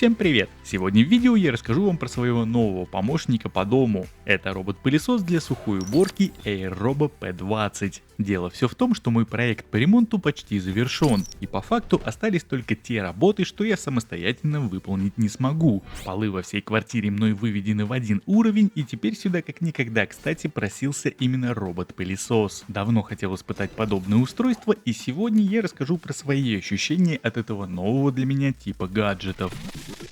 Всем привет! Сегодня в видео я расскажу вам про своего нового помощника по дому. Это робот-пылесос для сухой уборки AirRobo P20. Дело все в том, что мой проект по ремонту почти завершен, и по факту остались только те работы, что я самостоятельно выполнить не смогу. Полы во всей квартире мной выведены в один уровень, и теперь сюда как никогда кстати просился именно робот-пылесос. Давно хотел испытать подобное устройство, и сегодня я расскажу про свои ощущения от этого нового для меня типа гаджетов.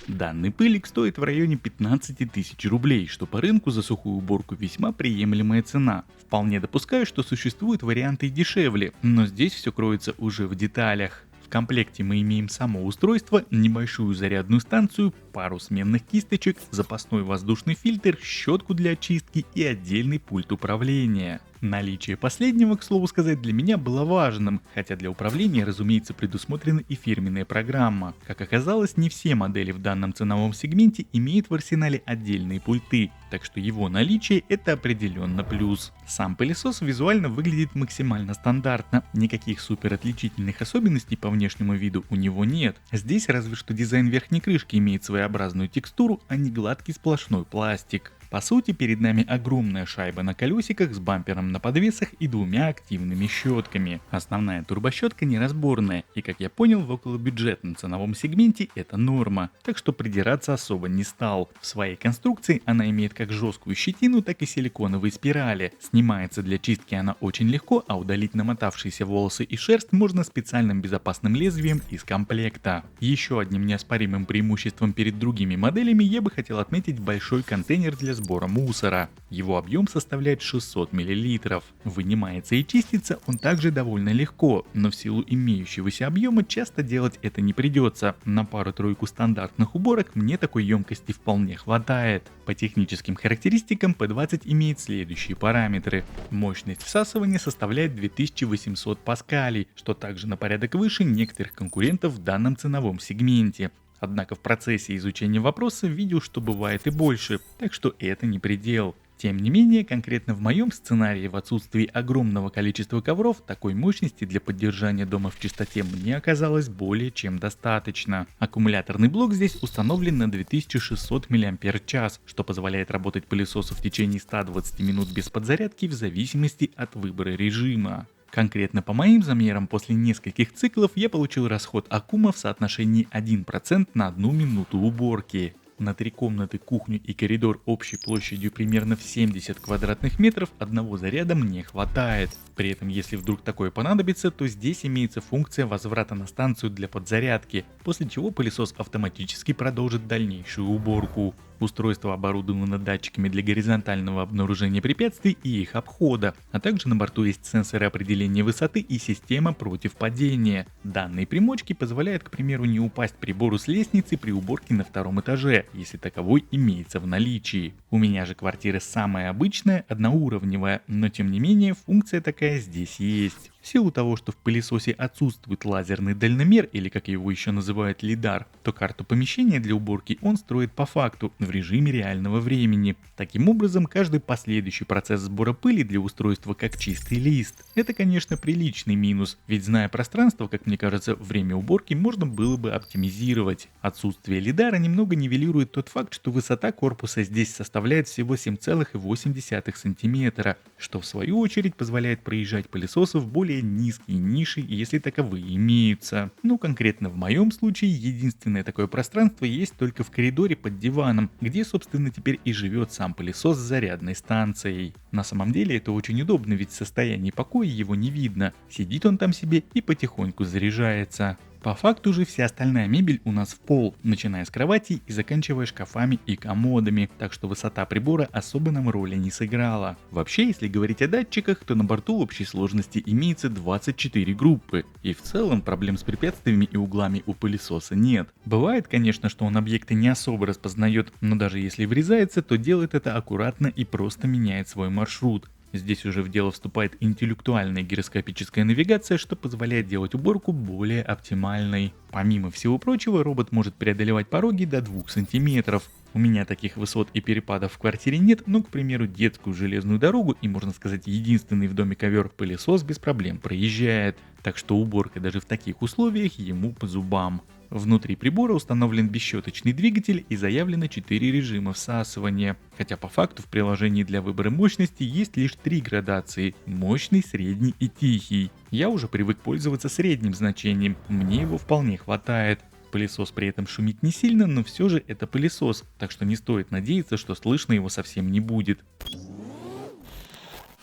Данный пылик стоит в районе 15 тысяч рублей, что по рынку за сухую уборку весьма приемлемая цена. Вполне допускаю, что существуют варианты и дешевле, но здесь все кроется уже в деталях. В комплекте мы имеем само устройство, небольшую зарядную станцию, пару сменных кисточек, запасной воздушный фильтр, щетку для очистки и отдельный пульт управления. Наличие последнего, к слову сказать, для меня было важным, хотя для управления, разумеется, предусмотрена и фирменная программа. Как оказалось, не все модели в данном ценовом сегменте имеют в арсенале отдельные пульты, так что его наличие это определенно плюс. Сам пылесос визуально выглядит максимально стандартно, никаких супер отличительных особенностей по внешнему виду у него нет. Здесь разве что дизайн верхней крышки имеет своеобразную текстуру, а не гладкий сплошной пластик. По сути, перед нами огромная шайба на колесиках с бампером на подвесах и двумя активными щетками. Основная турбощетка неразборная, и как я понял, в околобюджетном ценовом сегменте это норма, так что придираться особо не стал. В своей конструкции она имеет как жесткую щетину, так и силиконовые спирали. Снимается для чистки она очень легко, а удалить намотавшиеся волосы и шерсть можно специальным безопасным лезвием из комплекта. Еще одним неоспоримым преимуществом перед другими моделями я бы хотел отметить большой контейнер для сбора мусора. Его объем составляет 600 мл. Вынимается и чистится он также довольно легко, но в силу имеющегося объема часто делать это не придется. На пару-тройку стандартных уборок мне такой емкости вполне хватает. По техническим характеристикам P20 имеет следующие параметры. Мощность всасывания составляет 2800 паскалей, что также на порядок выше некоторых конкурентов в данном ценовом сегменте. Однако в процессе изучения вопроса видел, что бывает и больше, так что это не предел. Тем не менее, конкретно в моем сценарии в отсутствии огромного количества ковров, такой мощности для поддержания дома в чистоте мне оказалось более чем достаточно. Аккумуляторный блок здесь установлен на 2600 мАч, что позволяет работать пылесосу в течение 120 минут без подзарядки в зависимости от выбора режима. Конкретно по моим замерам, после нескольких циклов я получил расход аккума в соотношении 1% на 1 минуту уборки. На 3 комнаты, кухню и коридор общей площадью примерно в 70 квадратных метров одного заряда мне хватает. При этом, если вдруг такое понадобится, то здесь имеется функция возврата на станцию для подзарядки, после чего пылесос автоматически продолжит дальнейшую уборку. Устройство оборудовано датчиками для горизонтального обнаружения препятствий и их обхода, а также на борту есть сенсоры определения высоты и система против падения. Данные примочки позволяют, к примеру, не упасть прибору с лестницы при уборке на 2-м этаже, если таковой имеется в наличии. У меня же квартира самая обычная, одноуровневая, но тем не менее функция такая здесь есть. В силу того, что в пылесосе отсутствует лазерный дальномер, или как его еще называют лидар, то карту помещения для уборки он строит по факту, в режиме реального времени. Таким образом, каждый последующий процесс сбора пыли для устройства как чистый лист. Это, конечно, приличный минус, ведь зная пространство, как мне кажется, время уборки можно было бы оптимизировать. Отсутствие лидара немного нивелирует тот факт, что высота корпуса здесь составляет всего 7,8 см, что в свою очередь позволяет проезжать пылесосу в более низкие ниши, если таковые имеются. Ну, конкретно в моем случае единственное такое пространство есть только в коридоре под диваном, где собственно теперь и живет сам пылесос с зарядной станцией. На самом деле это очень удобно, ведь в состоянии покоя его не видно, сидит он там себе и потихоньку заряжается. По факту же вся остальная мебель у нас в пол, начиная с кровати и заканчивая шкафами и комодами, так что высота прибора особо нам роли не сыграла. Вообще, если говорить о датчиках, то на борту в общей сложности имеется 24 группы, и в целом проблем с препятствиями и углами у пылесоса нет. Бывает, конечно, что он объекты не особо распознает, но даже если врезается, то делает это аккуратно и просто меняет свой маршрут. Здесь уже в дело вступает интеллектуальная гироскопическая навигация, что позволяет делать уборку более оптимальной. Помимо всего прочего, робот может преодолевать пороги до 2 см. У меня таких высот и перепадов в квартире нет, но, к примеру, детскую железную дорогу и, можно сказать, единственный в доме ковер-пылесос без проблем проезжает. Так что уборка даже в таких условиях ему по зубам. Внутри прибора установлен бесщеточный двигатель и заявлено 4 режима всасывания. Хотя по факту в приложении для выбора мощности есть лишь 3 градации – мощный, средний и тихий. Я уже привык пользоваться средним значением, мне его вполне хватает. Пылесос при этом шумит не сильно, но все же это пылесос, так что не стоит надеяться, что слышно его совсем не будет.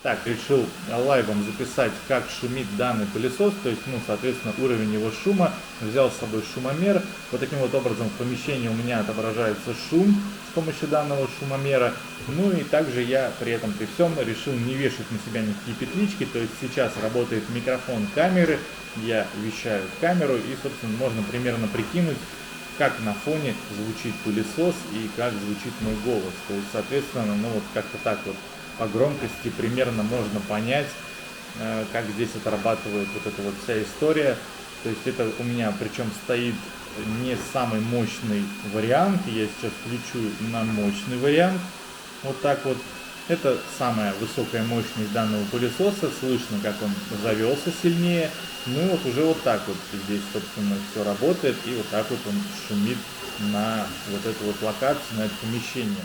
Так, решил лайвом записать, как шумит данный пылесос, то есть, соответственно, уровень его шума. Взял с собой шумомер. Вот таким вот образом в помещении у меня отображается шум с помощью данного шумомера. Ну и также я при этом при всем решил не вешать на себя никакие петлички, то есть сейчас работает микрофон камеры, я вещаю в камеру и, собственно, можно примерно прикинуть, как на фоне звучит пылесос и как звучит мой голос. То есть, соответственно, вот как-то так вот по громкости примерно можно понять, как здесь отрабатывает вот эта вот вся история. То есть это у меня причем стоит не самый мощный вариант, я сейчас включу на мощный вариант, вот так вот. Это самая высокая мощность данного пылесоса, слышно, как он завелся сильнее. Ну и вот уже вот так вот здесь, собственно, все работает, и вот так вот он шумит на вот эту вот локацию, на это помещение.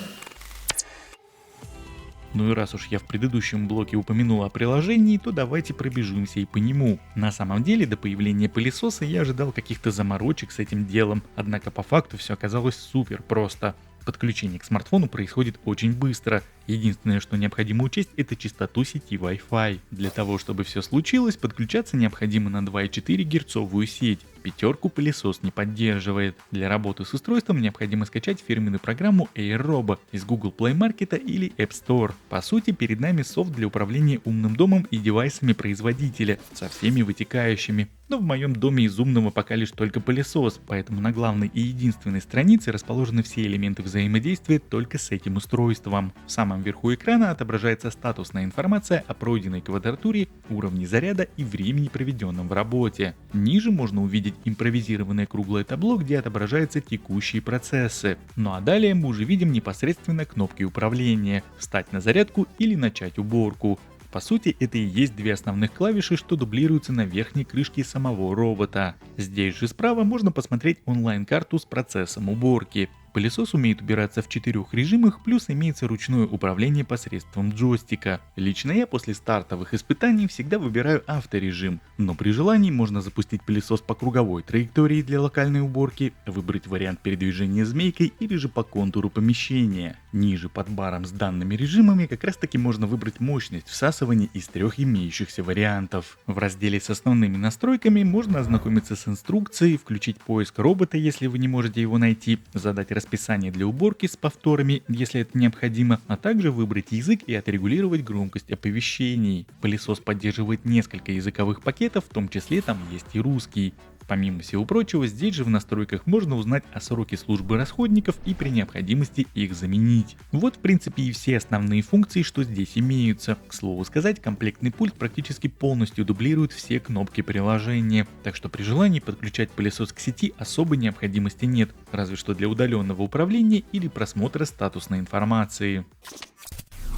Ну и раз уж я в предыдущем блоке упомянул о приложении, то давайте пробежимся и по нему. На самом деле, до появления пылесоса я ожидал каких-то заморочек с этим делом, однако по факту все оказалось супер просто. Подключение к смартфону происходит очень быстро. Единственное, что необходимо учесть, это частоту сети Wi-Fi. Для того, чтобы все случилось, подключаться необходимо на 2,4 герцовую сеть. Пятерку пылесос не поддерживает. Для работы с устройством необходимо скачать фирменную программу AirRobot из Google Play Market или App Store. По сути, перед нами софт для управления умным домом и девайсами производителя, со всеми вытекающими. Но в моем доме из умного пока лишь только пылесос, поэтому на главной и единственной странице расположены все элементы взаимодействия только с этим устройством. В самом верху экрана отображается статусная информация о пройденной квадратуре, уровне заряда и времени, проведенном в работе. Ниже можно увидеть импровизированное круглое табло, где отображаются текущие процессы. Ну а далее мы уже видим непосредственно кнопки управления – встать на зарядку или начать уборку. По сути, это и есть две основных клавиши, что дублируются на верхней крышке самого робота. Здесь же справа можно посмотреть онлайн-карту с процессом уборки. Пылесос умеет убираться в 4 режимах, плюс имеется ручное управление посредством джойстика. Лично я после стартовых испытаний всегда выбираю авторежим, но при желании можно запустить пылесос по круговой траектории для локальной уборки, выбрать вариант передвижения змейкой или же по контуру помещения. Ниже под баром с данными режимами как раз таки можно выбрать мощность всасывания из 3 имеющихся вариантов. В разделе с основными настройками можно ознакомиться с инструкцией, включить поиск робота, если вы не можете его найти, задать расписание для уборки с повторами, если это необходимо, а также выбрать язык и отрегулировать громкость оповещений. Пылесос поддерживает несколько языковых пакетов, в том числе там есть и русский. Помимо всего прочего, здесь же в настройках можно узнать о сроке службы расходников и при необходимости их заменить. Вот в принципе и все основные функции, что здесь имеются. К слову сказать, комплектный пульт практически полностью дублирует все кнопки приложения, так что при желании подключать пылесос к сети особой необходимости нет, разве что для удаленного управления или просмотра статусной информации.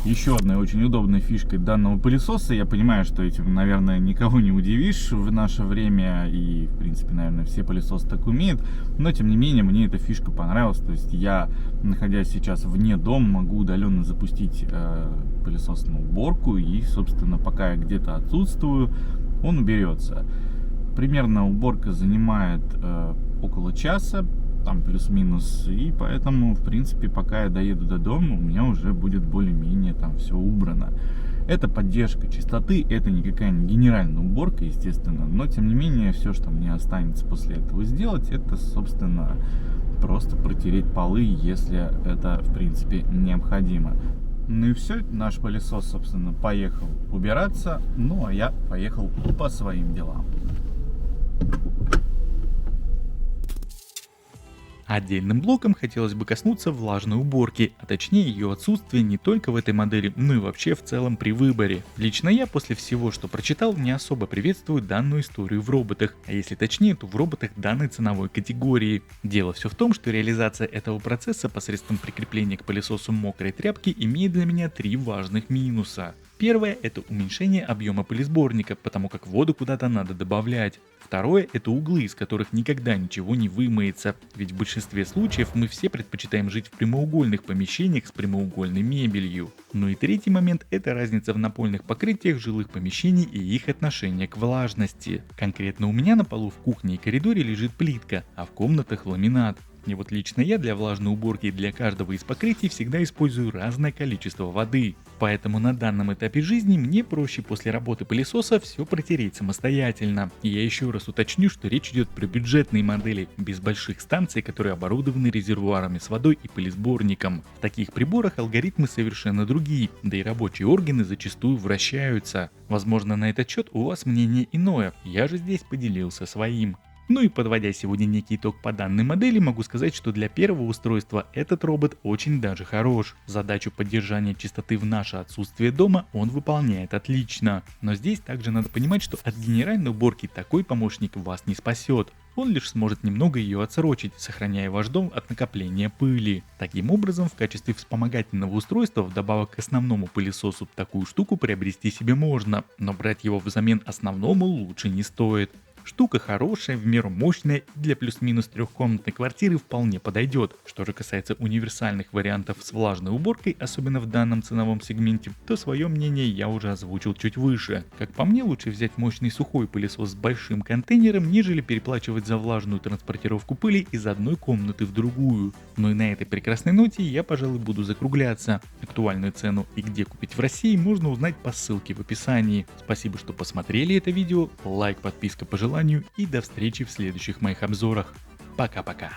Еще одной очень удобной фишкой данного пылесоса, я понимаю, что этим, наверное, никого не удивишь в наше время, и, в принципе, наверное, все пылесосы так умеют, но, тем не менее, мне эта фишка понравилась, то есть я, находясь сейчас вне дома, могу удаленно запустить пылесос на уборку, и, собственно, пока я где-то отсутствую, он уберется. Примерно уборка занимает около часа, там плюс-минус, и поэтому, в принципе, пока я доеду до дома, у меня уже будет более-менее там все убрано. Это поддержка чистоты, это никакая не генеральная уборка, естественно, но, тем не менее, все, что мне останется после этого сделать, это, собственно, просто протереть полы, если это, в принципе, необходимо. Ну и все, наш пылесос, собственно, поехал убираться, ну а я поехал по своим делам. Отдельным блоком хотелось бы коснуться влажной уборки, а точнее ее отсутствия не только в этой модели, но и вообще в целом при выборе. Лично я после всего, что прочитал, не особо приветствую данную историю в роботах, а если точнее, то в роботах данной ценовой категории. Дело все в том, что реализация этого процесса посредством прикрепления к пылесосу мокрой тряпки имеет для меня 3 важных минуса. Первое — это уменьшение объема пылесборника, потому как воду куда-то надо добавлять. Второе — это углы, из которых никогда ничего не вымоется, ведь в большинстве случаев мы все предпочитаем жить в прямоугольных помещениях с прямоугольной мебелью. Ну и третий момент — это разница в напольных покрытиях жилых помещений и их отношение к влажности. Конкретно у меня на полу в кухне и коридоре лежит плитка, а в комнатах ламинат. И вот лично я для влажной уборки для каждого из покрытий всегда использую разное количество воды. Поэтому на данном этапе жизни мне проще после работы пылесоса все протереть самостоятельно. И я еще раз уточню, что речь идет про бюджетные модели, без больших станций, которые оборудованы резервуарами с водой и пылесборником. В таких приборах алгоритмы совершенно другие, да и рабочие органы зачастую вращаются. Возможно, на этот счет у вас мнение иное, я же здесь поделился своим. Ну и подводя сегодня некий итог по данной модели, могу сказать, что для первого устройства этот робот очень даже хорош. Задачу поддержания чистоты в наше отсутствие дома он выполняет отлично. Но здесь также надо понимать, что от генеральной уборки такой помощник вас не спасет. Он лишь сможет немного ее отсрочить, сохраняя ваш дом от накопления пыли. Таким образом, в качестве вспомогательного устройства, вдобавок к основному пылесосу, такую штуку приобрести себе можно, но брать его взамен основному лучше не стоит. Штука хорошая, в меру мощная и для плюс-минус трехкомнатной квартиры вполне подойдет. Что же касается универсальных вариантов с влажной уборкой, особенно в данном ценовом сегменте, то свое мнение я уже озвучил чуть выше. Как по мне, лучше взять мощный сухой пылесос с большим контейнером, нежели переплачивать за влажную транспортировку пыли из одной комнаты в другую. Ну и на этой прекрасной ноте я, пожалуй, буду закругляться. Актуальную цену и где купить в России можно узнать по ссылке в описании. Спасибо, что посмотрели это видео, лайк, подписка по желанию и до встречи в следующих моих обзорах. Пока-пока.